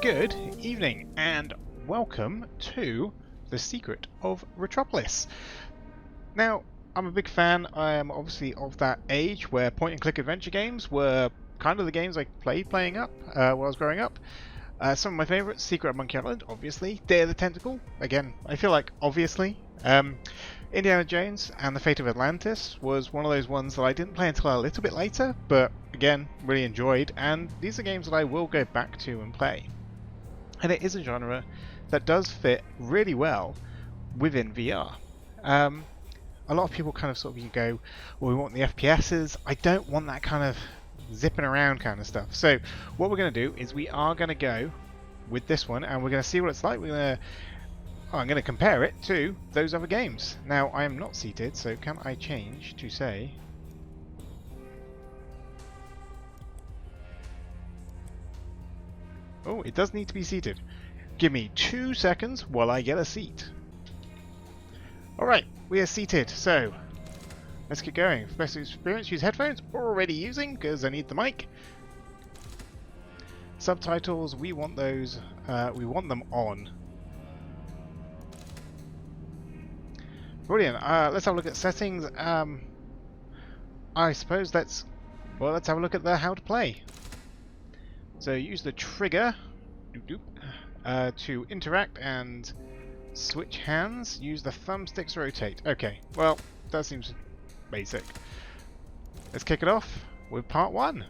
Good evening and welcome to The Secret of Retropolis. Now, I'm a big fan, I am obviously of that age where point-and-click adventure games were kind of the games I played while I was growing up. Some of my favourites, Secret of Monkey Island, obviously. Day of the Tentacle, again, I feel like obviously. Indiana Jones and the Fate of Atlantis was one of those ones that I didn't play until a little bit later, but again, really enjoyed, and these are games that I will go back to and play. And it is a genre that does fit really well within VR. A lot of people kind of sort of go, well, we want the FPSs. I don't want that kind of zipping around kind of stuff. So what we're going to do is we are going to go with this one and we're going to see what it's like. I'm going to compare it to those other games. Now, I am not seated, so can I change to say... Oh, it does need to be seated. Give me 2 seconds while I get a seat. Alright, we are seated, so let's get going. For best experience, use headphones. Already using, because I need the mic. Subtitles, we want those, we want them on. Brilliant, let's have a look at settings. I suppose let's have a look at the how to play. So use the trigger to interact and switch hands. Use the thumbsticks to rotate. Okay, well, that seems basic. Let's kick it off with part 1.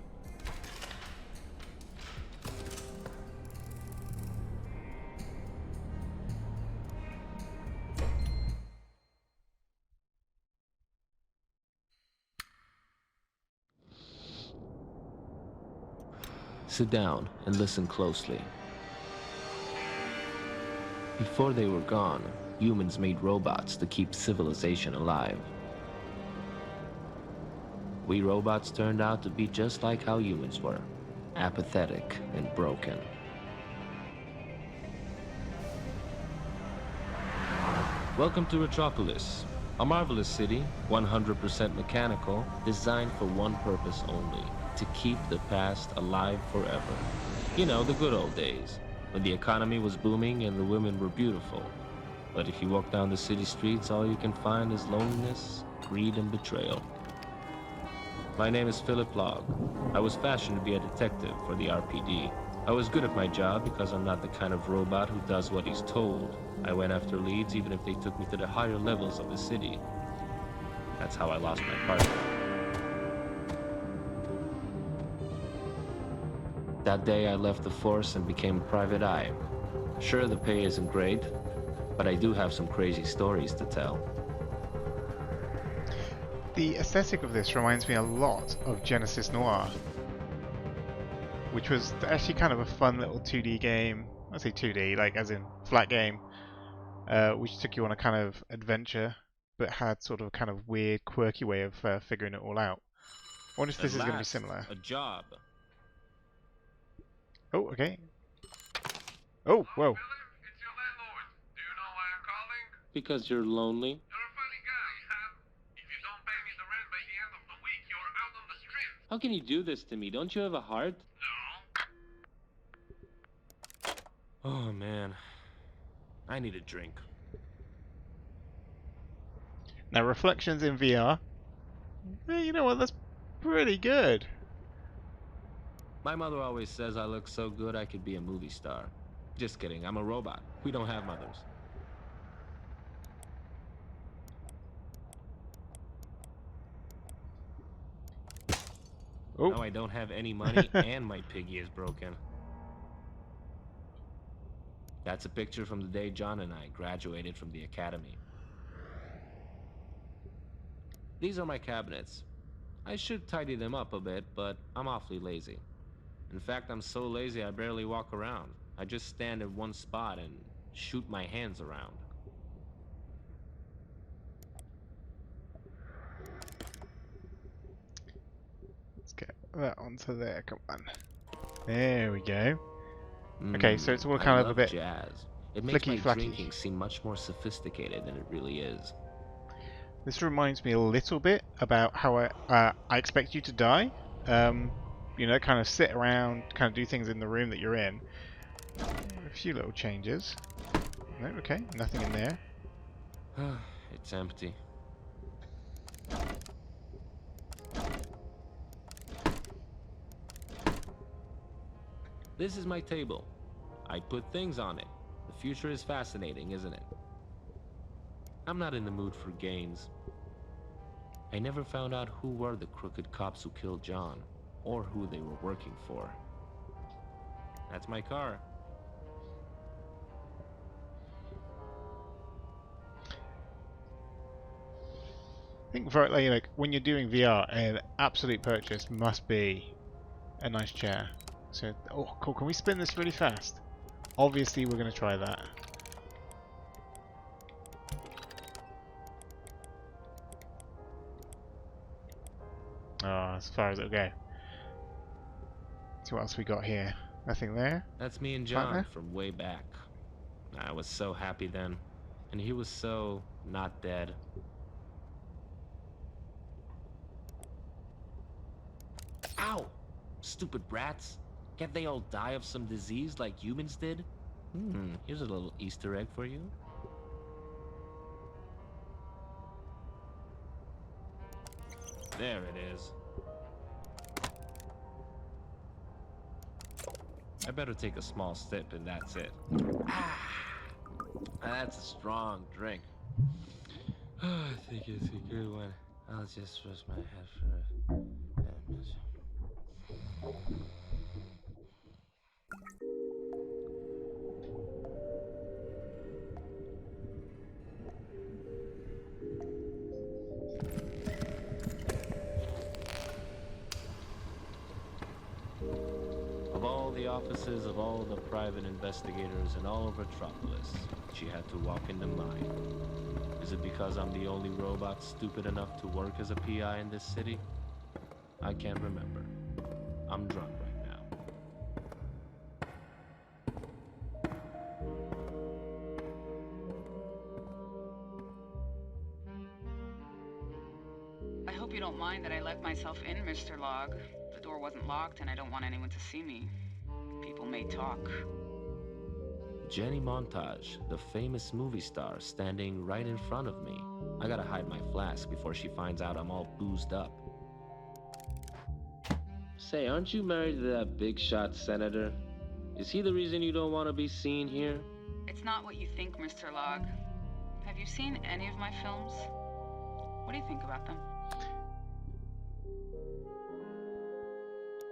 Sit down and listen closely. Before they were gone, humans made robots to keep civilization alive. We robots turned out to be just like how humans were, apathetic and broken. Welcome to Retropolis, a marvelous city, 100% mechanical, designed for one purpose only. To keep the past alive forever. You know, the good old days, when the economy was booming and the women were beautiful. But if you walk down the city streets, all you can find is loneliness, greed, and betrayal. My name is Philip Log. I was fashioned to be a detective for the RPD. I was good at my job because I'm not the kind of robot who does what he's told. I went after leads even if they took me to the higher levels of the city. That's how I lost my partner. That day I left the force and became a private eye. Sure, the pay isn't great, but I do have some crazy stories to tell. The aesthetic of this reminds me a lot of Genesis Noir, which was actually kind of a fun little 2D game. I say 2D, like as in flat game, which took you on a kind of adventure, but had sort of a kind of weird, quirky way of figuring it all out. I wonder if this is going to be similar. A job. Oh, okay. Oh, whoa. Philip, it's your landlord. Do you know why I'm calling? Because you're lonely? You're a funny guy, huh? If you don't pay me the rent by the end of the week, you're out on the street. How can you do this to me? Don't you have a heart? No. Oh, man. I need a drink. Now, reflections in VR. You know what? That's pretty good. My mother always says I look so good I could be a movie star. Just kidding, I'm a robot. We don't have mothers. Oh. Now I don't have any money and my piggy is broken. That's a picture from the day John and I graduated from the academy. These are my cabinets. I should tidy them up a bit, but I'm awfully lazy. In fact, I'm so lazy I barely walk around. I just stand in one spot and shoot my hands around. Let's get that onto there, come on. There we go. Okay, so it's all kind of a bit jazz. It makes my flicky-flacky. drinking seem much more sophisticated than it really is. This reminds me a little bit about how I expect you to die. You know, kind of sit around, kind of do things in the room that you're in. A few little changes. No, okay, nothing in there. It's empty. This is my table. I put things on it. The future is fascinating, isn't it? I'm not in the mood for games. I never found out who were the crooked cops who killed John, or who they were working for. That's my car. I think for like when you're doing VR, an absolute purchase must be a nice chair. So, oh, cool. Can we spin this really fast? Obviously, we're going to try that. Oh, as far as it'll go. See what else we got here. Nothing there. That's me and John from way back. I was so happy then, and he was so not dead. Ow! Stupid rats. Can't they all die of some disease like humans did? Here's a little Easter egg for you. There it is. I better take a small sip and that's it. That's a strong drink. I think it's a good one. I'll just rest my head for a minute. Of all the offices of all the private investigators in all of Retropolis, she had to walk into mine. Is it because I'm the only robot stupid enough to work as a PI in this city? I can't remember. I'm drunk right now. I hope you don't mind that I let myself in, Mr. Log. The door wasn't locked and I don't want anyone to see me. People may talk. Jenny Montage, the famous movie star, standing right in front of me. I gotta hide my flask before she finds out I'm all boozed up. Say, aren't you married to that big shot senator? Is he the reason you don't want to be seen here? It's not what you think, Mr. Log. Have you seen any of my films? What do you think about them?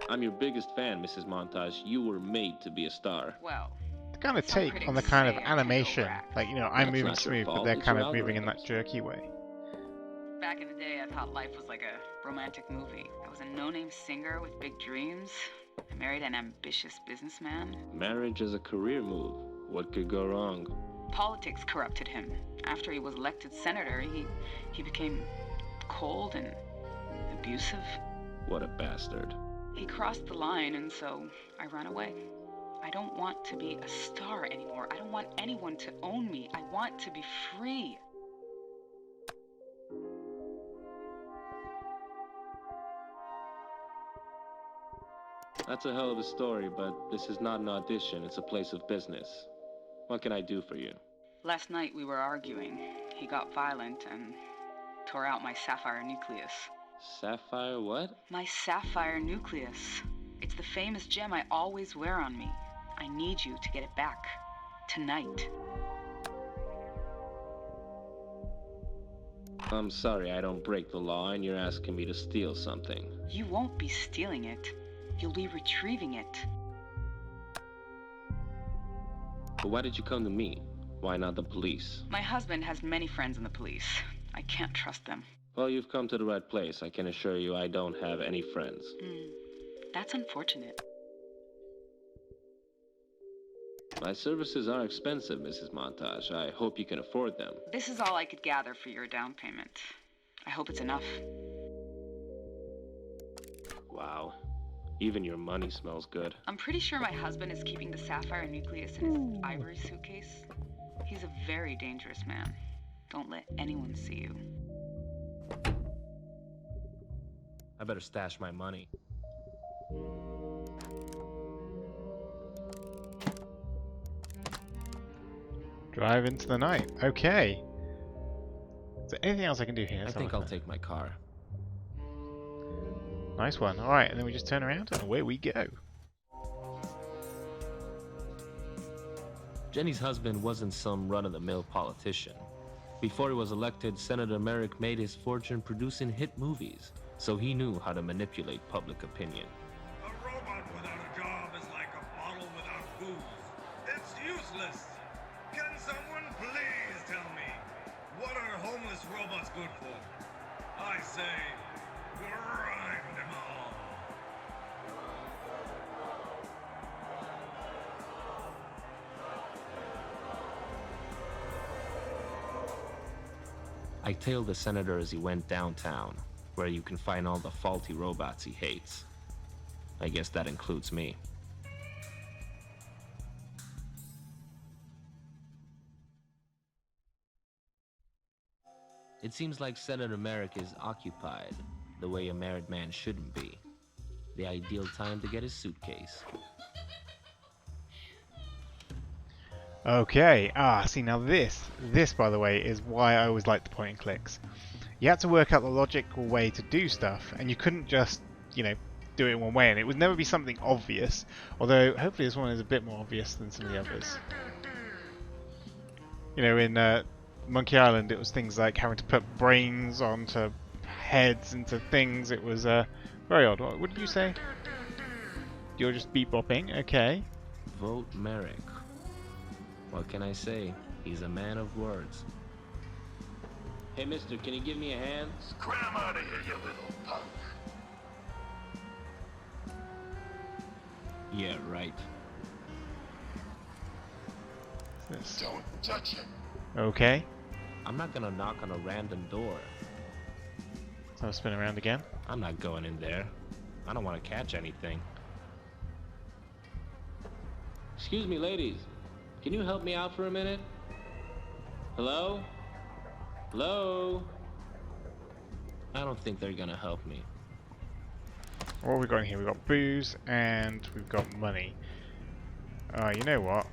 I'm your biggest fan, Mrs. Montage. You were made to be a star. Well, The kind of some take critics on the kind of say I can animation, overact. like, you know, I'm That's moving not your smooth, but fault, they're it's kind your of moving in that algorithms. jerky way. Back in the day, I thought life was like a romantic movie. I was a no-name singer with big dreams. I married an ambitious businessman. Marriage is a career move. What could go wrong? Politics corrupted him. After he was elected senator, he became cold and abusive. What a bastard. He crossed the line, and so I ran away. I don't want to be a star anymore. I don't want anyone to own me. I want to be free. That's a hell of a story, but this is not an audition. It's a place of business. What can I do for you? Last night we were arguing. He got violent and tore out my sapphire nucleus. Sapphire what? My sapphire nucleus. It's the famous gem I always wear on me. I need you to get it back. Tonight. I'm sorry, I don't break the law, and you're asking me to steal something. You won't be stealing it. You'll be retrieving it. But why did you come to me? Why not the police? My husband has many friends in the police. I can't trust them. Well, you've come to the right place. I can assure you I don't have any friends. That's unfortunate. My services are expensive, Mrs. Montage. I hope you can afford them. This is all I could gather for your down payment. I hope it's enough. Wow. Even your money smells good. I'm pretty sure my husband is keeping the sapphire nucleus in his ivory suitcase. He's a very dangerous man. Don't let anyone see you. I better stash my money. Drive into the night. Okay. Is there anything else I can do here? I Let's have a think look I'll at take my car. that. Nice one. Alright, and then we just turn around and away we go. Jenny's husband wasn't some run-of-the-mill politician. Before he was elected, Senator Merrick made his fortune producing hit movies, so he knew how to manipulate public opinion. A robot without a job is like a bottle without booze. It's useless. Can someone please tell me, what are homeless robots good for? I say, grind them all. I tailed the senator as he went downtown, where you can find all the faulty robots he hates. I guess that includes me. It seems like Senator Merrick is occupied, the way a married man shouldn't be. The ideal time to get his suitcase. Okay, see now this by the way is why I always like the point and clicks. You had to work out the logical way to do stuff, and you couldn't just, you know, do it in one way, and it would never be something obvious, although hopefully this one is a bit more obvious than some of the others. You know, in Monkey Island it was things like having to put brains onto heads into things. It was very odd. What did you say? You're just beep-bopping, okay. Vote Merrick. What can I say? He's a man of words. Hey, mister, can you give me a hand? Scram out of here, you little punk. Yeah, right. This. Don't touch him. Okay. I'm not gonna knock on a random door. So I'll spin around again. I'm not going in there. I don't want to catch anything. Excuse me, ladies. Can you help me out for a minute? Hello? Hello? I don't think they're gonna help me. What have we got in here? We've got booze and we've got money. You know what?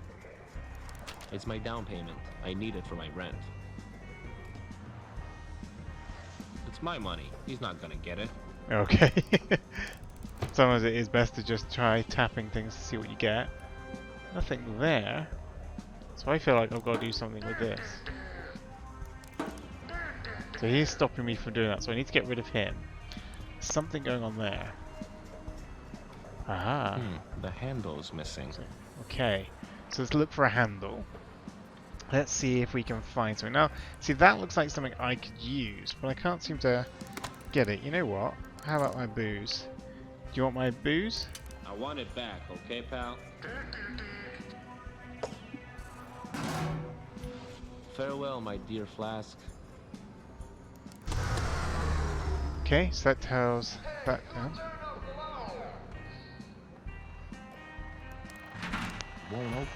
It's my down payment. I need it for my rent. It's my money. He's not gonna get it. Okay. Sometimes it is best to just try tapping things to see what you get. Nothing there. So I feel like I've got to do something with this. So he's stopping me from doing that, so I need to get rid of him. Something going on there. Aha. The handle's missing. Okay, so let's look for a handle. Let's see if we can find something. Now, see, that looks like something I could use, but I can't seem to get it. You know what? How about my booze? Do you want my booze? I want it back, okay, pal? Farewell, my dear flask. Okay, so that tells that down. Won't open.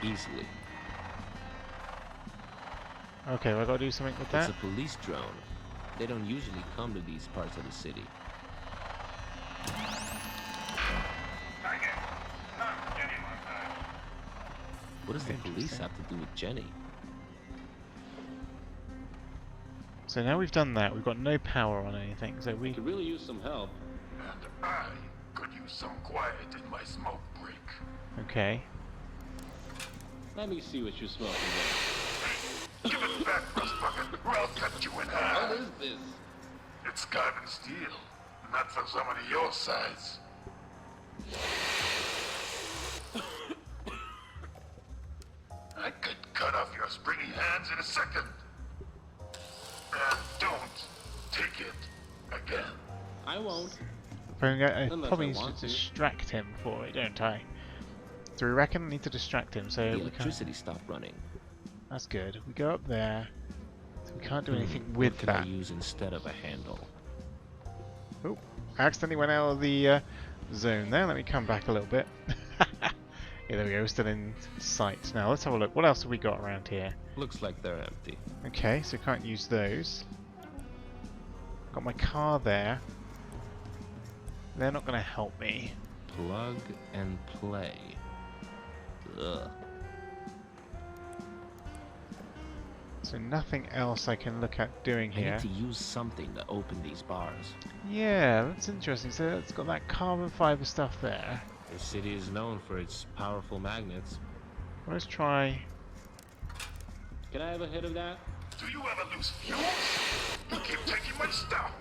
Easily. Okay, well, I got to do something with It's that. a police drone. They don't usually come to these parts of the city. What does the police have to do with Jenny? So now we've done that, we've got no power on anything, so we... Could really use some help. And I could use some quiet in my smoke break. Okay. Let me see what you're smoking there. Give it back, Rustbucket, or I'll cut you in half. What is this? It's carbon steel, not for somebody your size. I could cut off your springy hands in a second. And don't take it again. I won't. I Unless probably I need to want to. distract him for it, don't I? Do we reckon I need to distract him, so The we can't... electricity stopped running. That's good. We go up there, so we can't do anything with What can that. I use instead of a handle? Oh, I accidentally went out of the zone there. Let me come back a little bit. Yeah, there we go. Still in sight. Now let's have a look. What else have we got around here? Looks like they're empty. Okay, so can't use those. Got my car there. They're not going to help me. Plug and play. Ugh. So nothing else I can look at doing I here. need to use something to open these bars. Yeah, that's interesting. So it's got that carbon fiber stuff there. This city is known for its powerful magnets. Let's try. Can I have a hit of that? Do you ever lose fuel? You keep taking my stuff.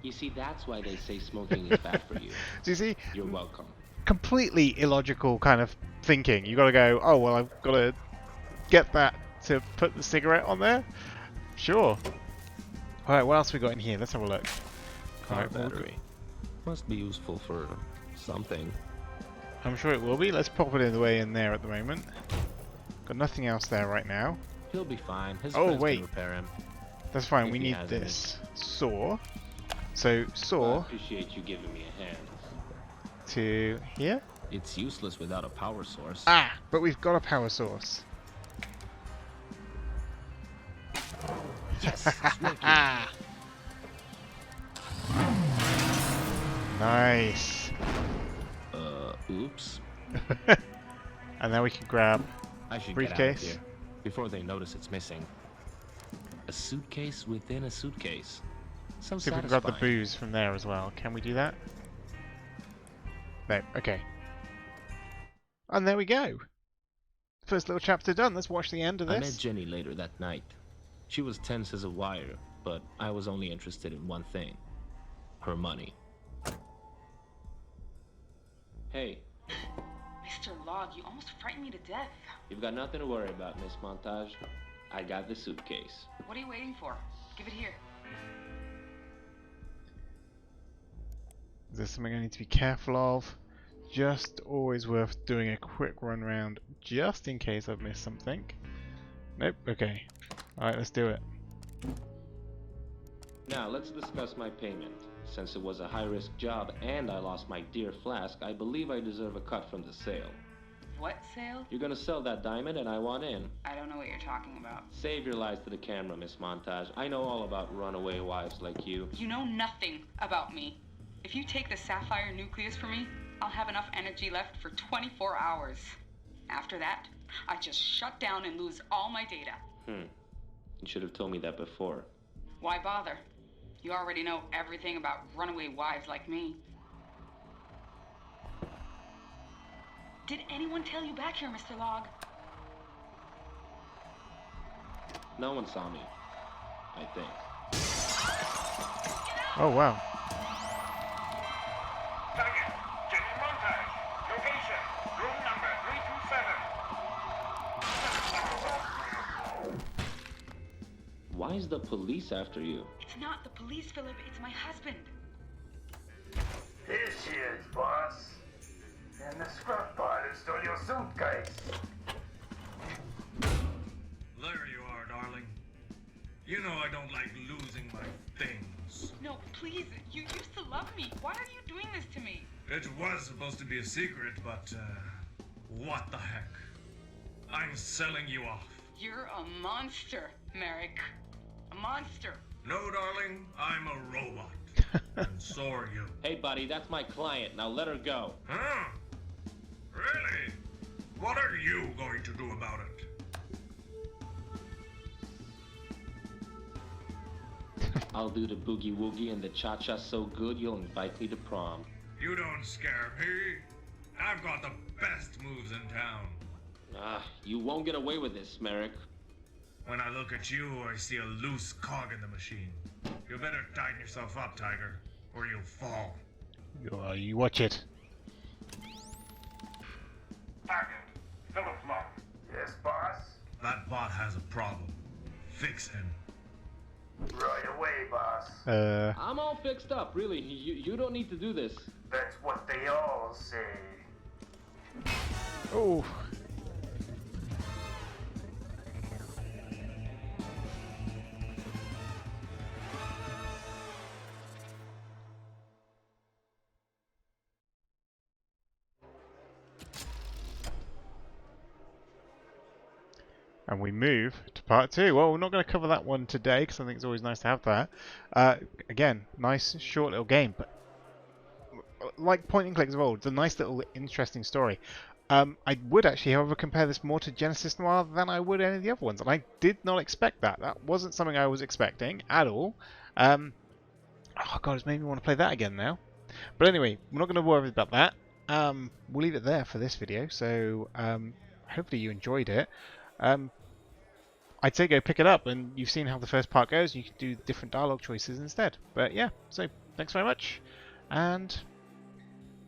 You see, that's why they say smoking is bad for you. Do you see? You're welcome. Completely illogical kind of thinking. You got to go. Oh well, I've got to get that to put the cigarette on there. Sure. All right. What else we got in here? Let's have a look. Car Alright, well, battery. Must be useful for something. I'm sure it will be. Let's pop it in the way in there at the moment. Got nothing else there right now. He'll be fine. His Oh, friends wait. can repair him. That's fine. If We he need has any. this saw. So Well, I saw appreciate you giving me a hand. to here. It's useless without a power source. Ah, but we've got a power source. Yes, smoking. Nice. Oops. And now we can grab. I should Briefcase. get out of here before they notice it's missing. A suitcase within a suitcase. So See if we can grab the satisfying. booze from there as well. Can we do that? No. Okay. And there we go. First little chapter done. Let's watch the end of I met this. Jenny later that night. She was tense as a wire, but I was only interested in one thing. Her money. Hey, Mr. Log, you almost frightened me to death. you've got nothing to worry about, Miss Montage. I got the suitcase. What are you waiting for? Give it here. Is there something I need to be careful of? Just always worth doing a quick run round just in case I've missed something. Nope. Okay. Alright, let's do it. Now, let's discuss my payment. Since it was a high-risk job and I lost my dear flask, I believe I deserve a cut from the sale. What sale? You're gonna sell that diamond and I want in. I don't know what you're talking about. Save your lies to the camera, Miss Montage. I know all about runaway wives like you. You know nothing about me. If you take the sapphire nucleus from me, I'll have enough energy left for 24 hours. After that, I just shut down and lose all my data. You should have told me that before. Why bother? You already know everything about runaway wives like me. Did anyone tell you back here, Mr. Log? No one saw me, I think. Oh wow. Target, Jenny Montage. Location, room number 327. Why is the police after you? It's not the police, Philip. It's my husband. Here she is, boss. And the scrub bot who stole your suitcase. There you are, darling. You know I don't like losing my things. No, please. You used to love me. Why are you doing this to me? It was supposed to be a secret, but what the heck? I'm selling you off. You're a monster, Merrick. A monster. No, darling, I'm a robot. And so are you. Hey, buddy, that's my client. Now let her go. Huh? Really? What are you going to do about it? I'll do the boogie woogie and the cha-cha so good you'll invite me to prom. You don't scare me. I've got the best moves in town. Ah, you won't get away with this, Merrick. When I look at you, I see a loose cog in the machine. You better tighten yourself up, Tiger, or you'll fall. You watch it. Target, Philip Log. Yes, boss? That bot has a problem. Fix him. Right away, boss. I'm all fixed up, really. You don't need to do this. That's what they all say. Oh. And we move to part 2. Well, we're not going to cover that one today because I think it's always nice to have that. Again, nice short little game, but like point and click of old, it's a nice little interesting story. I would actually, however, compare this more to Genesis Noir than I would any of the other ones, and I did not expect that. That wasn't something I was expecting at all. Oh god, it's made me want to play that again now. But anyway, we're not going to worry about that. We'll leave it there for this video, so hopefully you enjoyed it. I'd say go pick it up, and you've seen how the first part goes. You can do different dialogue choices instead. But yeah, so thanks very much, and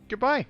goodbye.